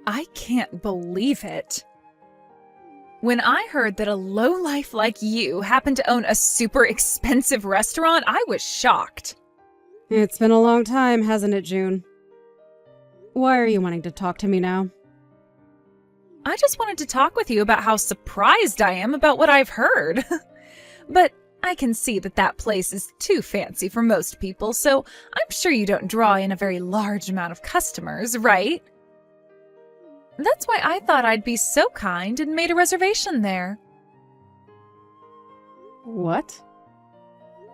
I can't believe it. When I heard that a lowlife like you happened to own a super expensive restaurant, I was shocked. It's been a long time, hasn't it, June? Why are you wanting to talk to me now? I just wanted to talk with you about how surprised I am about what I've heard. But I can see that that place is too fancy for most people, so I'm sure you don't draw in a very large amount of customers, right? That's why I thought I'd be so kind and made a reservation there. What?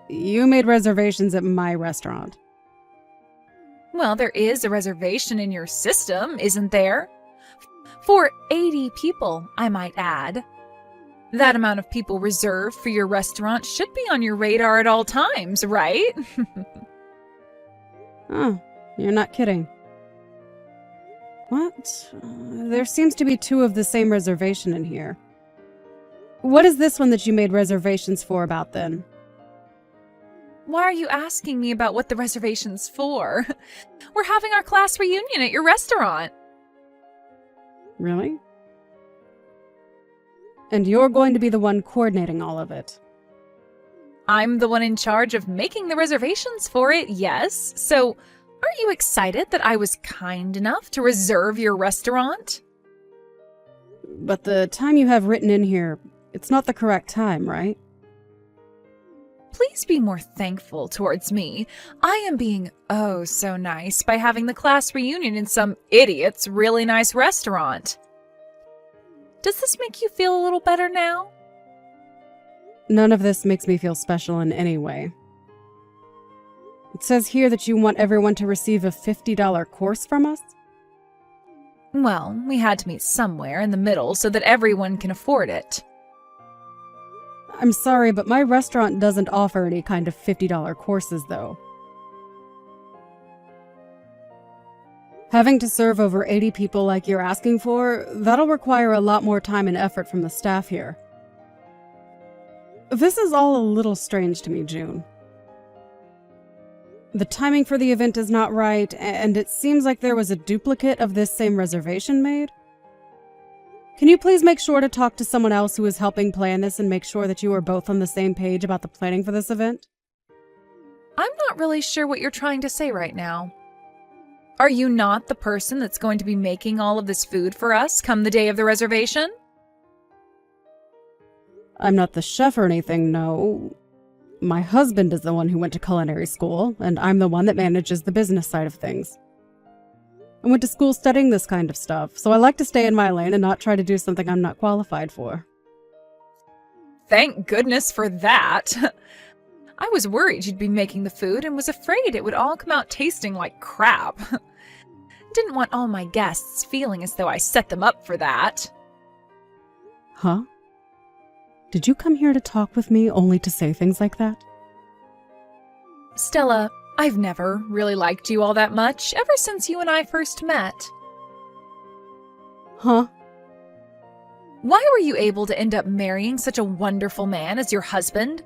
You made reservations at my restaurant. Well, there is a reservation in your system, isn't there? For 80 people, I might add. That amount of people reserved for your restaurant should be on your radar at all times, right? Oh, you're not kidding. What? There seems to be two of the same reservation in here. What is this one that you made reservations for about then? Why are you asking me about what the reservation's for? We're having our class reunion at your restaurant. Really? And you're going to be the one coordinating all of it. I'm the one in charge of making the reservations for it, yes. So, aren't you excited that I was kind enough to reserve your restaurant? But the time you have written in here, it's not the correct time, right? Please be more thankful towards me. I am being oh so nice by having the class reunion in some idiot's really nice restaurant. Does this make you feel a little better now? None of this makes me feel special in any way. It says here that you want everyone to receive a $50 course from us? Well, we had to meet somewhere in the middle so that everyone can afford it. I'm sorry, but my restaurant doesn't offer any kind of $50 courses, though. Having to serve over 80 people like you're asking for, that'll require a lot more time and effort from the staff here. This is all a little strange to me, June. The timing for the event is not right, and it seems like there was a duplicate of this same reservation made. Can you please make sure to talk to someone else who is helping plan this and make sure that you are both on the same page about the planning for this event? I'm not really sure what you're trying to say right now. Are you not the person that's going to be making all of this food for us come the day of the reservation? I'm not the chef or anything, no. My husband is the one who went to culinary school, and I'm the one that manages the business side of things. I went to school studying this kind of stuff, so I like to stay in my lane and not try to do something I'm not qualified for. Thank goodness for that. I was worried you'd be making the food and was afraid it would all come out tasting like crap. Didn't want all my guests feeling as though I set them up for that. Huh? Did you come here to talk with me only to say things like that? Stella, I've never really liked you all that much, ever since you and I first met. Huh? Why were you able to end up marrying such a wonderful man as your husband?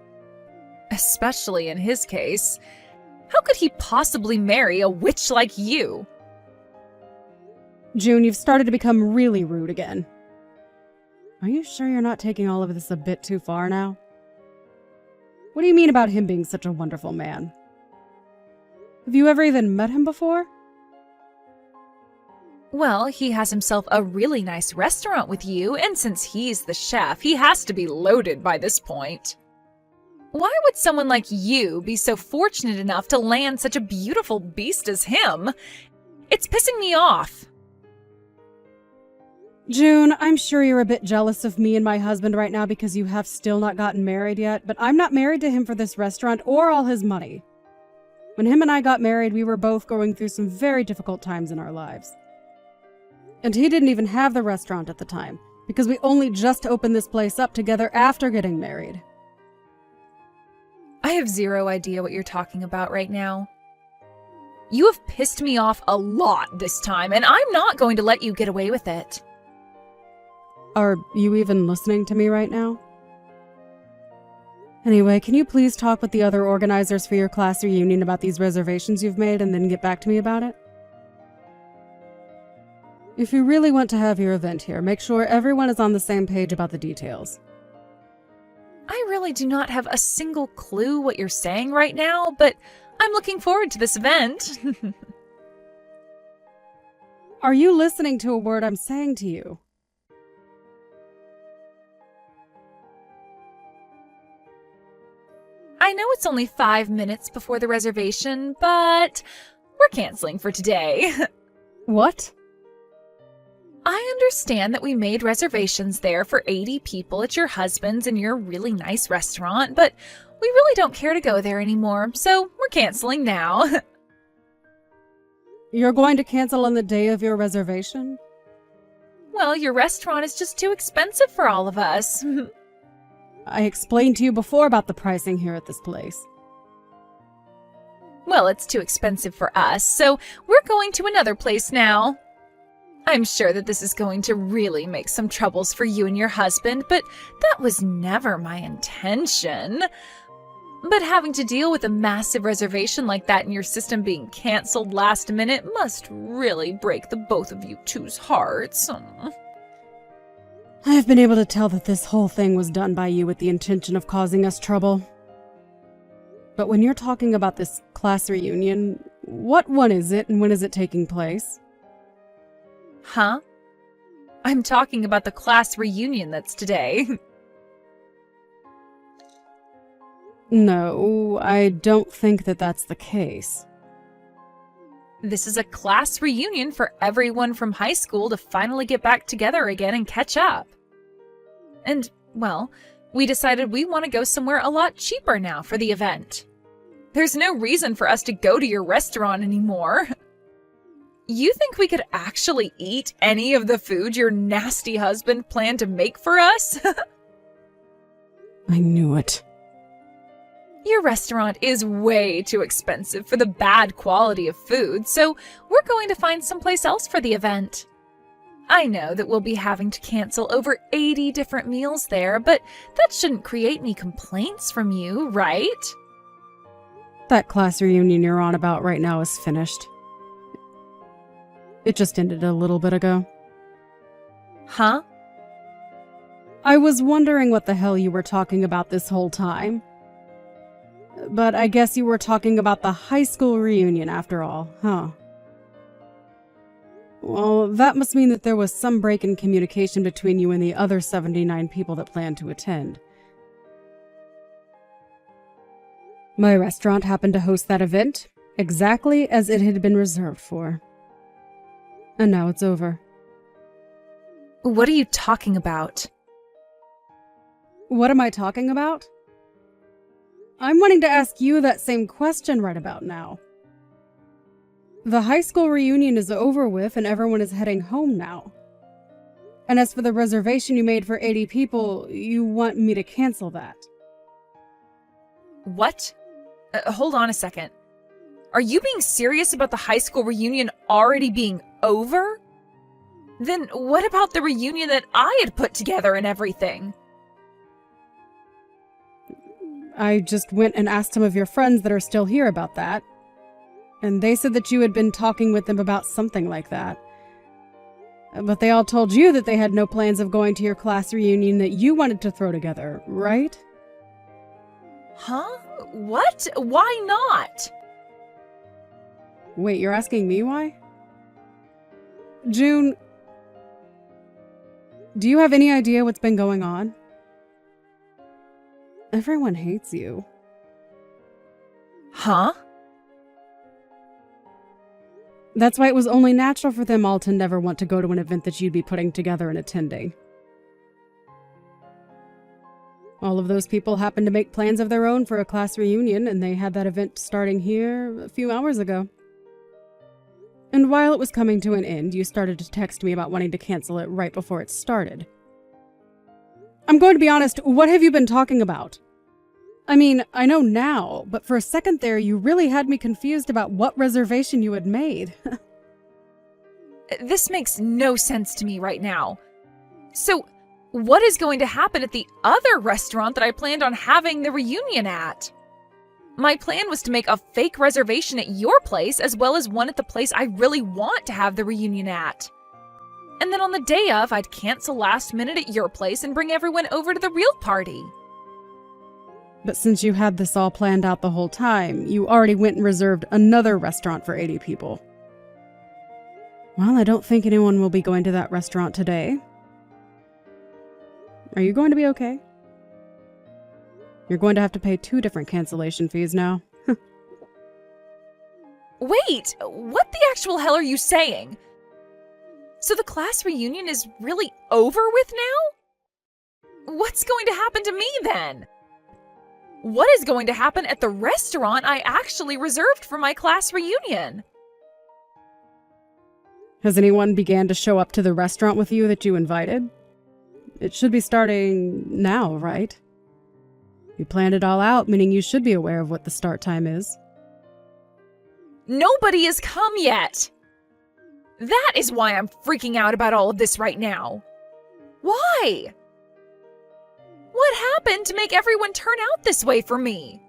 Especially in his case. How could he possibly marry a witch like you? June, you've started to become really rude again. Are you sure you're not taking all of this a bit too far now? What do you mean about him being such a wonderful man? Have you ever even met him before? Well, he has himself a really nice restaurant with you, and since he's the chef, he has to be loaded by this point. Why would someone like you be so fortunate enough to land such a beautiful beast as him? It's pissing me off. June, I'm sure you're a bit jealous of me and my husband right now because you have still not gotten married yet, but I'm not married to him for this restaurant or all his money. When him and I got married, we were both going through some very difficult times in our lives. And he didn't even have the restaurant at the time, because we only just opened this place up together after getting married. I have zero idea what you're talking about right now. You have pissed me off a lot this time, and I'm not going to let you get away with it. Are you even listening to me right now? Anyway, can you please talk with the other organizers for your class reunion about these reservations you've made and then get back to me about it? If you really want to have your event here, make sure everyone is on the same page about the details. I really do not have a single clue what you're saying right now, but I'm looking forward to this event. Are you listening to a word I'm saying to you? I know it's only 5 minutes before the reservation, but we're canceling for today. What? I understand that we made reservations there for 80 people at your husband's and your really nice restaurant, but we really don't care to go there anymore, so we're canceling now. You're going to cancel on the day of your reservation? Well, your restaurant is just too expensive for all of us. I explained to you before about the pricing here at this place. Well, it's too expensive for us, so we're going to another place now. I'm sure that this is going to really make some troubles for you and your husband, but that was never my intention. But having to deal with a massive reservation like that in your system being canceled last minute must really break the both of you two's hearts. I've been able to tell that this whole thing was done by you with the intention of causing us trouble. But when you're talking about this class reunion, what one is it and when is it taking place? Huh? I'm talking about the class reunion that's today. No, I don't think that that's the case. This is a class reunion for everyone from high school to finally get back together again and catch up. And, well, we decided we want to go somewhere a lot cheaper now for the event. There's no reason for us to go to your restaurant anymore. You think we could actually eat any of the food your nasty husband planned to make for us? I knew it. Your restaurant is way too expensive for the bad quality of food, so we're going to find someplace else for the event. I know that we'll be having to cancel over 80 different meals there, but that shouldn't create any complaints from you, right? That class reunion you're on about right now is finished. It just ended a little bit ago. Huh? I was wondering what the hell you were talking about this whole time. But I guess you were talking about the high school reunion after all, huh? Well, that must mean that there was some break in communication between you and the other 79 people that planned to attend. My restaurant happened to host that event, exactly as it had been reserved for. And now it's over. What are you talking about? What am I talking about? I'm wanting to ask you that same question right about now. The high school reunion is over with and everyone is heading home now. And as for the reservation you made for 80 people, you want me to cancel that. What? Hold on a second. Are you being serious about the high school reunion already being over? Then what about the reunion that I had put together and everything? I just went and asked some of your friends that are still here about that. And they said that you had been talking with them about something like that. But they all told you that they had no plans of going to your class reunion that you wanted to throw together, right? Huh? What? Why not? Wait, you're asking me why? June, do you have any idea what's been going on? Everyone hates you. Huh? That's why it was only natural for them all to never want to go to an event that you'd be putting together and attending. All of those people happened to make plans of their own for a class reunion, and they had that event starting here a few hours ago. And while it was coming to an end, you started to text me about wanting to cancel it right before it started. I'm going to be honest, what have you been talking about? I mean, I know now, but for a second there, you really had me confused about what reservation you had made. This makes no sense to me right now. So, what is going to happen at the other restaurant that I planned on having the reunion at? My plan was to make a fake reservation at your place as well as one at the place I really want to have the reunion at. And then on the day of, I'd cancel last minute at your place and bring everyone over to the real party. But since you had this all planned out the whole time, you already went and reserved another restaurant for 80 people. Well, I don't think anyone will be going to that restaurant today. Are you going to be okay? You're going to have to pay 2 different cancellation fees now. Wait, what the actual hell are you saying? So the class reunion is really over with now? What's going to happen to me then? What is going to happen at the restaurant I actually reserved for my class reunion? Has anyone began to show up to the restaurant with you that you invited? It should be starting now, right? You planned it all out, meaning you should be aware of what the start time is. Nobody has come yet! That is why I'm freaking out about all of this right now. Why? What happened to make everyone turn out this way for me?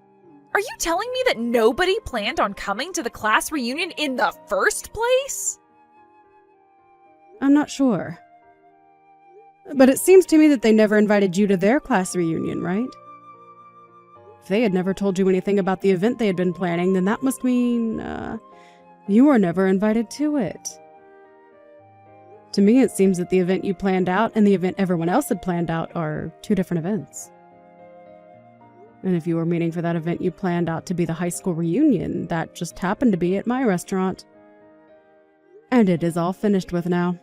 Are you telling me that nobody planned on coming to the class reunion in the first place? I'm not sure. But it seems to me that they never invited you to their class reunion, right? If they had never told you anything about the event they had been planning, then that must mean, you were never invited to it. To me, it seems that the event you planned out and the event everyone else had planned out are 2 different events. And if you were meaning for that event you planned out to be the high school reunion, that just happened to be at my restaurant. And it is all finished with now.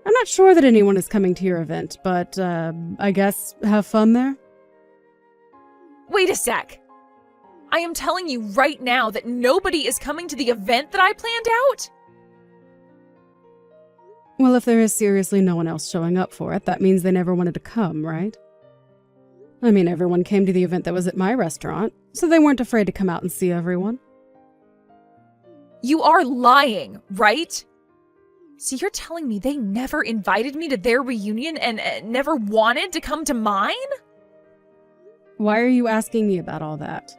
I'm not sure that anyone is coming to your event, but, I guess have fun there? Wait a sec. I am telling you right now that nobody is coming to the event that I planned out? Well, if there is seriously no one else showing up for it, that means they never wanted to come, right? I mean, everyone came to the event that was at my restaurant, so they weren't afraid to come out and see everyone. You are lying, right? So you're telling me they never invited me to their reunion and never wanted to come to mine? Why are you asking me about all that?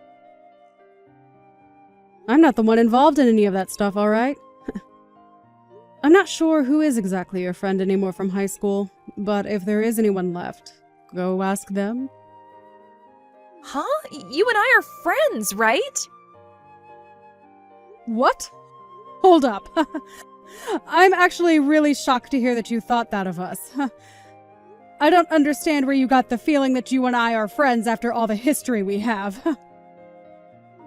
I'm not the one involved in any of that stuff, all right? I'm not sure who is exactly your friend anymore from high school, but if there is anyone left, go ask them. Huh? You and I are friends, right? What? Hold up. I'm actually really shocked to hear that you thought that of us. I don't understand where you got the feeling that you and I are friends after all the history we have.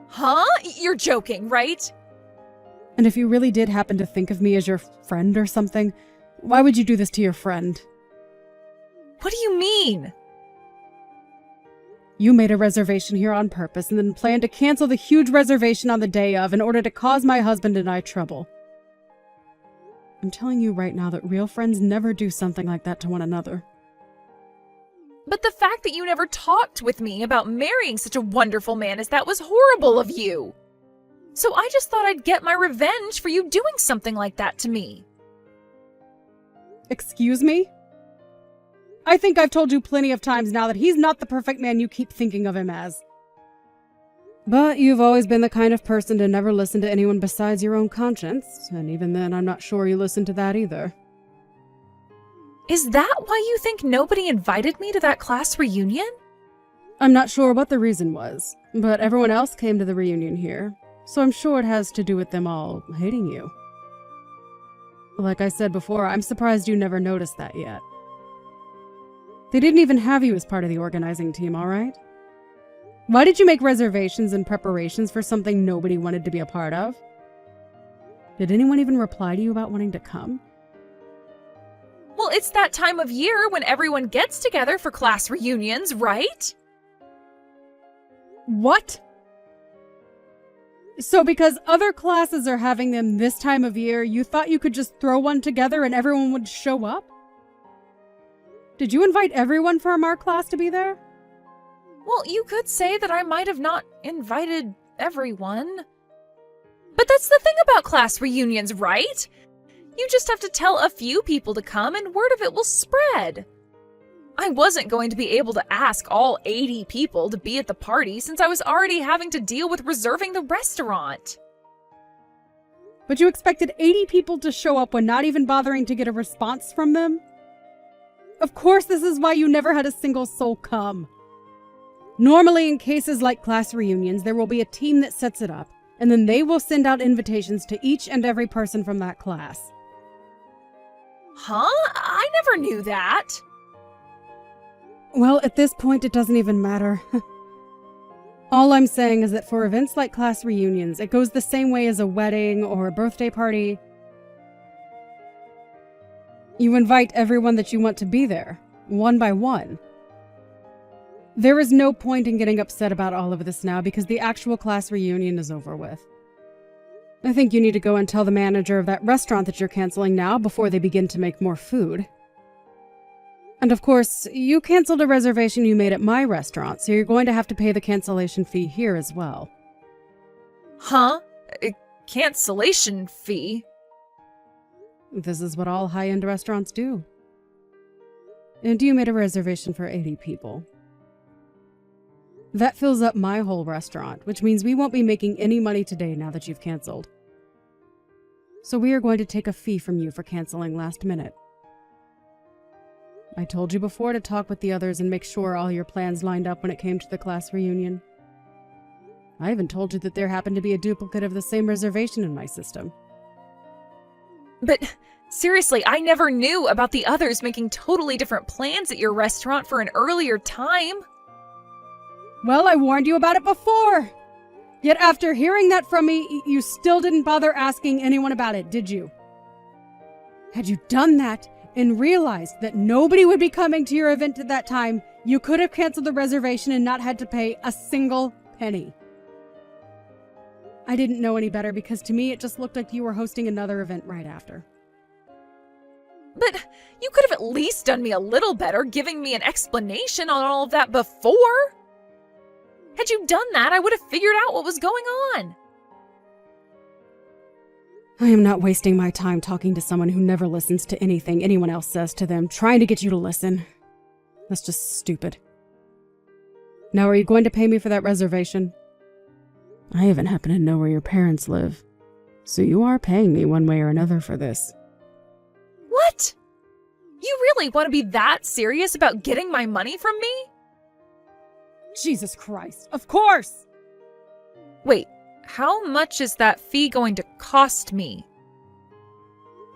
Huh? You're joking, right? And if you really did happen to think of me as your friend or something, why would you do this to your friend? What do you mean? You made a reservation here on purpose and then planned to cancel the huge reservation on the day of in order to cause my husband and I trouble. I'm telling you right now that real friends never do something like that to one another. But the fact that you never talked with me about marrying such a wonderful man as that was horrible of you. So I just thought I'd get my revenge for you doing something like that to me. Excuse me? I think I've told you plenty of times now that he's not the perfect man you keep thinking of him as. But you've always been the kind of person to never listen to anyone besides your own conscience, and even then I'm not sure you listen to that either. Is that why you think nobody invited me to that class reunion? I'm not sure what the reason was, but everyone else came to the reunion here, so I'm sure it has to do with them all hating you. Like I said before, I'm surprised you never noticed that yet. They didn't even have you as part of the organizing team, alright? Why did you make reservations and preparations for something nobody wanted to be a part of? Did anyone even reply to you about wanting to come? Well, it's that time of year when everyone gets together for class reunions, right? What? So because other classes are having them this time of year, you thought you could just throw one together and everyone would show up? Did you invite everyone from our class to be there? Well, you could say that I might have not invited everyone. But that's the thing about class reunions, right? You just have to tell a few people to come and word of it will spread. I wasn't going to be able to ask all 80 people to be at the party since I was already having to deal with reserving the restaurant. But you expected 80 people to show up when not even bothering to get a response from them? Of course, this is why you never had a single soul come. Normally, in cases like class reunions, there will be a team that sets it up, and then they will send out invitations to each and every person from that class. Huh? I never knew that. Well, at this point, it doesn't even matter. All I'm saying is that for events like class reunions, it goes the same way as a wedding or a birthday party. You invite everyone that you want to be there, one by one. There is no point in getting upset about all of this now because the actual class reunion is over with. I think you need to go and tell the manager of that restaurant that you're canceling now before they begin to make more food. And of course, you canceled a reservation you made at my restaurant, so you're going to have to pay the cancellation fee here as well. Huh? A cancellation fee? This is what all high-end restaurants do. And you made a reservation for 80 people. That fills up my whole restaurant, which means we won't be making any money today now that you've canceled. So we are going to take a fee from you for canceling last minute. I told you before to talk with the others and make sure all your plans lined up when it came to the class reunion. I even told you that there happened to be a duplicate of the same reservation in my system. But seriously, I never knew about the others making totally different plans at your restaurant for an earlier time. Well, I warned you about it before! Yet after hearing that from me, you still didn't bother asking anyone about it, did you? Had you done that and realized that nobody would be coming to your event at that time, you could have canceled the reservation and not had to pay a single penny. I didn't know any better because to me it just looked like you were hosting another event right after. But you could have at least done me a little better, giving me an explanation on all of that before. Had you done that, I would have figured out what was going on. I am not wasting my time talking to someone who never listens to anything anyone else says to them, trying to get you to listen. That's just stupid. Now, are you going to pay me for that reservation? I even happen to know where your parents live, so you are paying me one way or another for this. What? You really want to be that serious about getting my money from me? Jesus Christ, of course! Wait, how much is that fee going to cost me?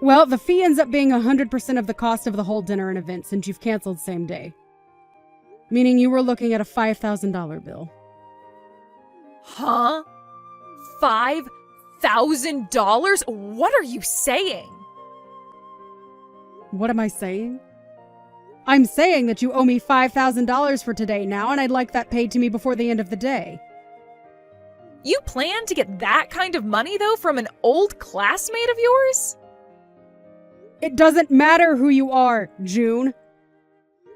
Well, the fee ends up being 100% of the cost of the whole dinner and event since you've canceled same day. Meaning you were looking at a $5,000 bill. Huh? $5,000? What are you saying? What am I saying? I'm saying that you owe me $5,000 for today now, and I'd like that paid to me before the end of the day. You plan to get that kind of money, though, from an old classmate of yours? It doesn't matter who you are, June.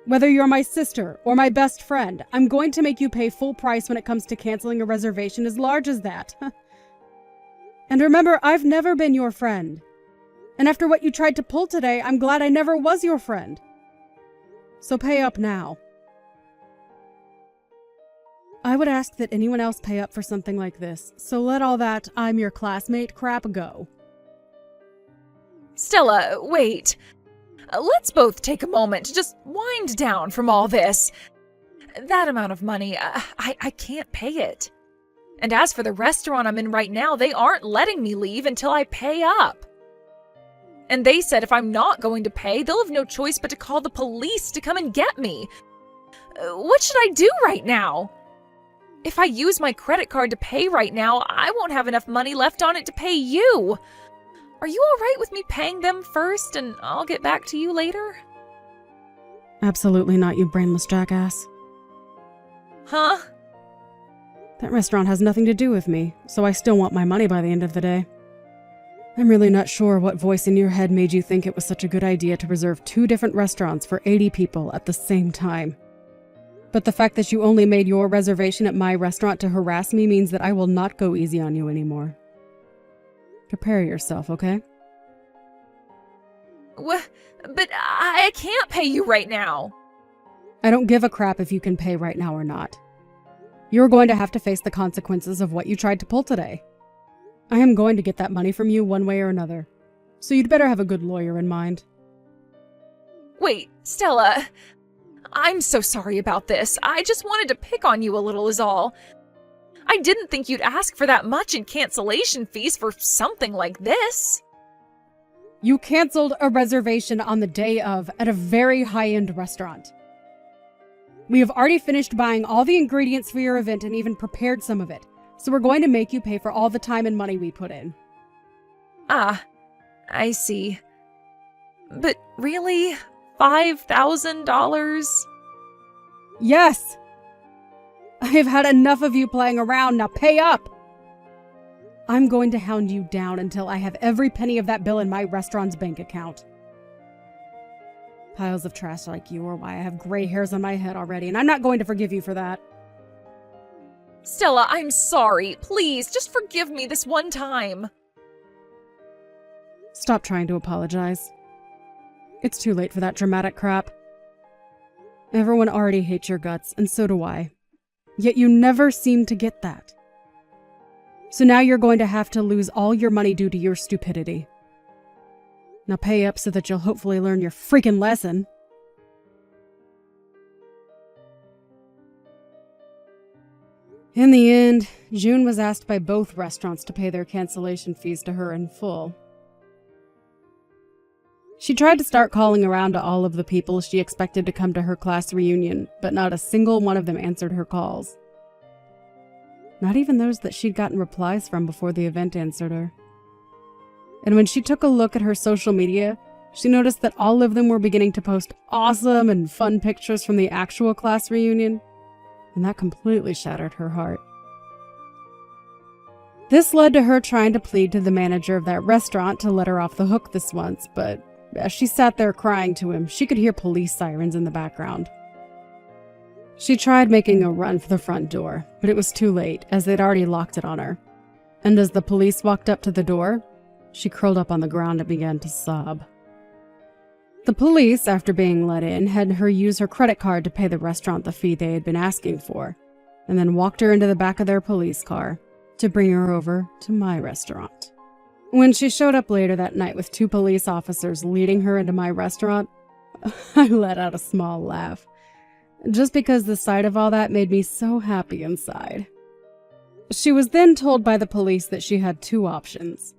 Whether you're my sister or my best friend, I'm going to make you pay full price when it comes to canceling a reservation as large as that. And remember, I've never been your friend. And after what you tried to pull today, I'm glad I never was your friend. So pay up now. I would ask that anyone else pay up for something like this, so let all that I'm your classmate crap go. Stella, wait. Let's both take a moment to just wind down from all this. That amount of money, I can't pay it. And as for the restaurant I'm in right now, they aren't letting me leave until I pay up. And they said if I'm not going to pay, they'll have no choice but to call the police to come and get me. What should I do right now? If I use my credit card to pay right now, I won't have enough money left on it to pay you. Are you all right with me paying them first and I'll get back to you later? Absolutely not, you brainless jackass. Huh? That restaurant has nothing to do with me, so I still want my money by the end of the day. I'm really not sure what voice in your head made you think it was such a good idea to reserve 2 different restaurants for 80 people at the same time. But the fact that you only made your reservation at my restaurant to harass me means that I will not go easy on you anymore. Prepare yourself, okay? But I can't pay you right now. I don't give a crap if you can pay right now or not. You're going to have to face the consequences of what you tried to pull today. I am going to get that money from you one way or another, so you'd better have a good lawyer in mind. Wait, Stella. I'm so sorry about this. I just wanted to pick on you a little is all. I didn't think you'd ask for that much in cancellation fees for something like this. You canceled a reservation on the day of at a very high-end restaurant. We have already finished buying all the ingredients for your event and even prepared some of it, so we're going to make you pay for all the time and money we put in. Ah, I see. But really? $5,000? Yes! I have had enough of you playing around, now pay up! I'm going to hound you down until I have every penny of that bill in my restaurant's bank account. Piles of trash like you are why I have gray hairs on my head already, and I'm not going to forgive you for that. Stella, I'm sorry. Please, just forgive me this one time. Stop trying to apologize. It's too late for that dramatic crap. Everyone already hates your guts, and so do I. Yet you never seem to get that. So now you're going to have to lose all your money due to your stupidity. Now pay up so that you'll hopefully learn your freaking lesson. In the end, June was asked by both restaurants to pay their cancellation fees to her in full. She tried to start calling around to all of the people she expected to come to her class reunion, but not a single one of them answered her calls. Not even those that she'd gotten replies from before the event answered her. And when she took a look at her social media, she noticed that all of them were beginning to post awesome and fun pictures from the actual class reunion, and that completely shattered her heart. This led to her trying to plead to the manager of that restaurant to let her off the hook this once, but as she sat there crying to him, she could hear police sirens in the background. She tried making a run for the front door, but it was too late, as they'd already locked it on her. And as the police walked up to the door, she curled up on the ground and began to sob. The police, after being let in, had her use her credit card to pay the restaurant the fee they had been asking for, and then walked her into the back of their police car to bring her over to my restaurant. When she showed up later that night with 2 police officers leading her into my restaurant, I let out a small laugh, just because the sight of all that made me so happy inside. She was then told by the police that she had 2 options.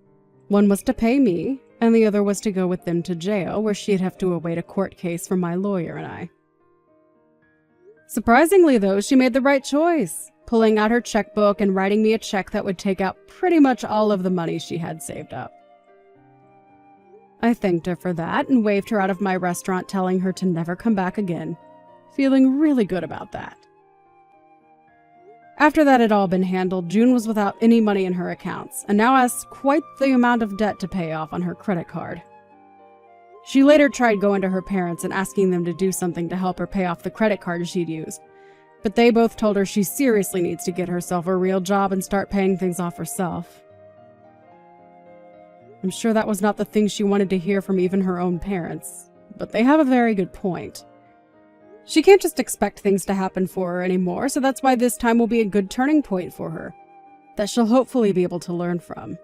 One was to pay me, and the other was to go with them to jail, where she'd have to await a court case from my lawyer and I. Surprisingly, though, she made the right choice, pulling out her checkbook and writing me a check that would take out pretty much all of the money she had saved up. I thanked her for that and waved her out of my restaurant, telling her to never come back again, feeling really good about that. After that had all been handled, June was without any money in her accounts, and now has quite the amount of debt to pay off on her credit card. She later tried going to her parents and asking them to do something to help her pay off the credit card she'd used, but they both told her she seriously needs to get herself a real job and start paying things off herself. I'm sure that was not the thing she wanted to hear from even her own parents, but they have a very good point. She can't just expect things to happen for her anymore, so that's why this time will be a good turning point for her, that she'll hopefully be able to learn from.